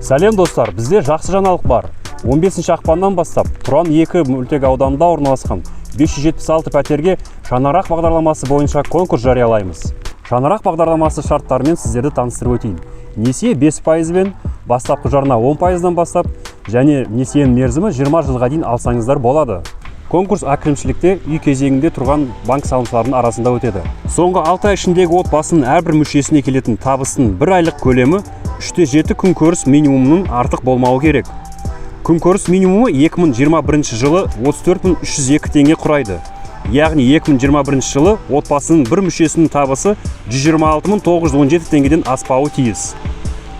Сәлем достар, бізде жақсы жаңалық бар. 15 ақпаннан бастап Тұран 2 мөлтек ауданында орналасқан 576 пәтерге шаңырақ бағдарламасы бойынша конкурс жариялаймыз. Шаңырақ бағдарламасы шарттарымен сіздерді таныстырып өтейін. Несие 5%-бен, бастапқы жарна 10%-дан бастап, және несиенің мерзімі 20 жылға дейін алсаңыздар болады. Конкурс әкімшілікте үй кезегінде тұрған банк салымшыларының арасында өтеді. Соңғы 6 ай ішіндегі отбасының әрбір мүшесіне келетін табыстың 1 айлық көлемі 3-7 күнкөріс минимумының артық болмауы керек. Күнкөріс минимумы 2021 жылы 34.302 теңге құрайды. Яғни 2021 жылы отбасының бір мүшесінің табысы 126.917 теңгеден аспауы тиіс.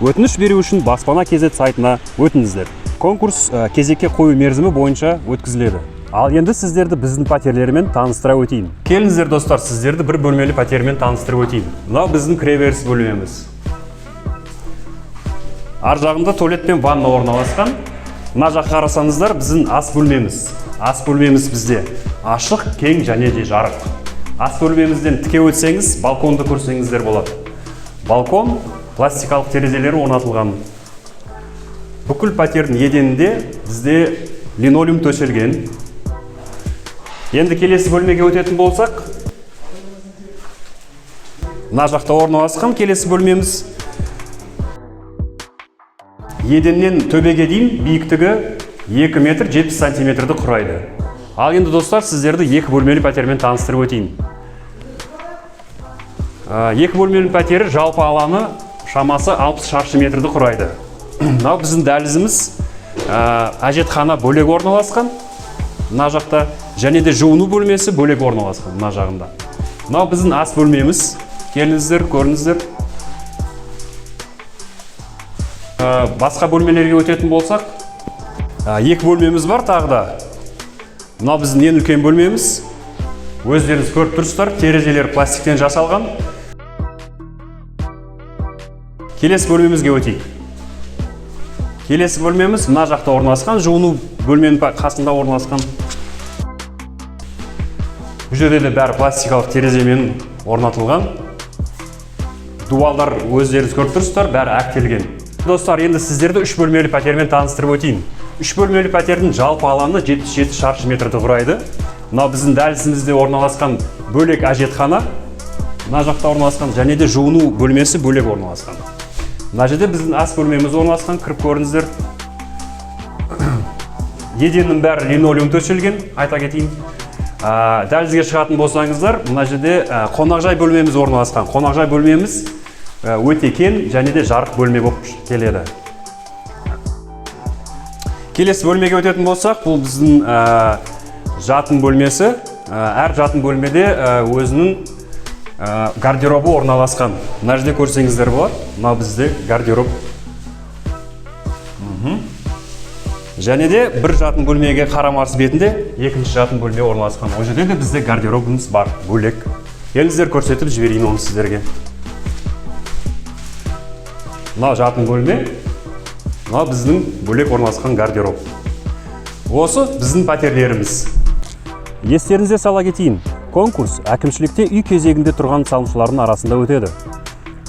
Өтініш беру үшін баспана KZ сайтына өтіңіздер. Конкурс кезекке қою мерзімі бойынша өткізіледі. Ал енді сіздерді біздің пәтерлерімен таныстыра өтейін. Келіңіздер достар, сіздерді бір бөлмелі пәтермен таныстырып өтейін. Мынау біздің кіреберіс бөлмеміз. Ар жағында туалет пен ванна орналасқан. Мына жаққа қарасаңыздар, біздің ас бөлмеміз. Ас бөлмеміз бізде ашық, кең және де жарық. Ас бөлмемізден тіке өтсеңіз, балконды көрсеңіздер болады. Балкон пластикалық терезелері орнатылған. Бүкіл пәтердің еденінде бізде линолеум төселген. Енді келесі бөлмеге өтетін болсақ, мына жақта орналасқан келесі бөлмеміз. Еденнен төбеге дейін биіктігі 2 метр 70 сантиметрді құрайды. Ал енді достар, сіздерді 2 бөлмелі пәтермен таныстырып өтейін. 2 бөлмелі пәтері жалпы алаңы шамасы 60 шаршы метрді құрайды. Мынау біздің дәлізіміз, әжетхана бөлек орналасқан. Мына жақта және де жуыну бөлмесі бөлек орналасқан мына жағында. Мынау біздің ас бөлмеміз. Келіңіздер, көріңіздер. Басқа бөлмелерге өтетін болсақ, 2 бөлмеміз бар тағы да. Мынау біздің ең үлкен бөлмеміз. Өздеріңіз көріп тұрсыздар, терезелер пластиктен жасалған. Келесі бөлмемізге өтейік. Келесі бөлмеміз мына жақта орналасқан, жуыну бөлменің қасында орналасқан. Бұл жерде де бәрі пластикалық тереземен орнатылған. Дуалдар өздеріңіз көріп тұрсыздар, бәрі әктелген. Достар, енді сіздерді 3 бөлмелі пәтермен таныстырып өтейін. 3 бөлмелі пәтердің жалпы алаңы 77 шаршы метрді құрайды. Мынау біздің дәлізімізде орналасқан бөлек әжетхана. Мына жақта орналасқан және де жуыну бөлмесі бөлек орналасқан. Мына жерде біздің ас бөлмеміз орналасқан, кіріп көріңіздер. Еденнің бәрі линолеум төселген, айта кетейін. Дәлізге шығатын болсаңыздар, мына жерде қонақжай бөлмеміз орналасқан. Қонақжай бөлмеміз өте кең және де жарық бөлме болып келеді. Келесі бөлмеге өтетін болсақ, бұл біздің жатын бөлмесі. Әр жатын бөлмеде өзінің гардеробы орналасқан. Мына жерде көрсеңіздер болады. Мына бізде гардероб. Және де бір жатын бөлмеге қарамарсы бетінде екінші жатын бөлме орналасқан. Ол жерде де бізде гардеробымыз бар, бөлек. Келіңіздер, көрсетіп жіберейін оны сіздерге. Мына жатын бөлме, мына біздің бөлек орналасқан гардероб. Осы біздің пәтерлеріміз. Естеріңізге сала кетейін. Конкурс әкімшілікте үй кезегінде тұрған салымшылардың арасында өтеді.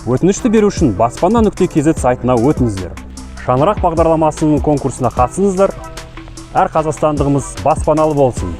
Өтінішті беру үшін баспана.kz сайтына өтіңіздер. Шаңырақ бағдарламасының конкурсына қатысыңыздар. Әр қазақстандығымыз баспаналы болсын.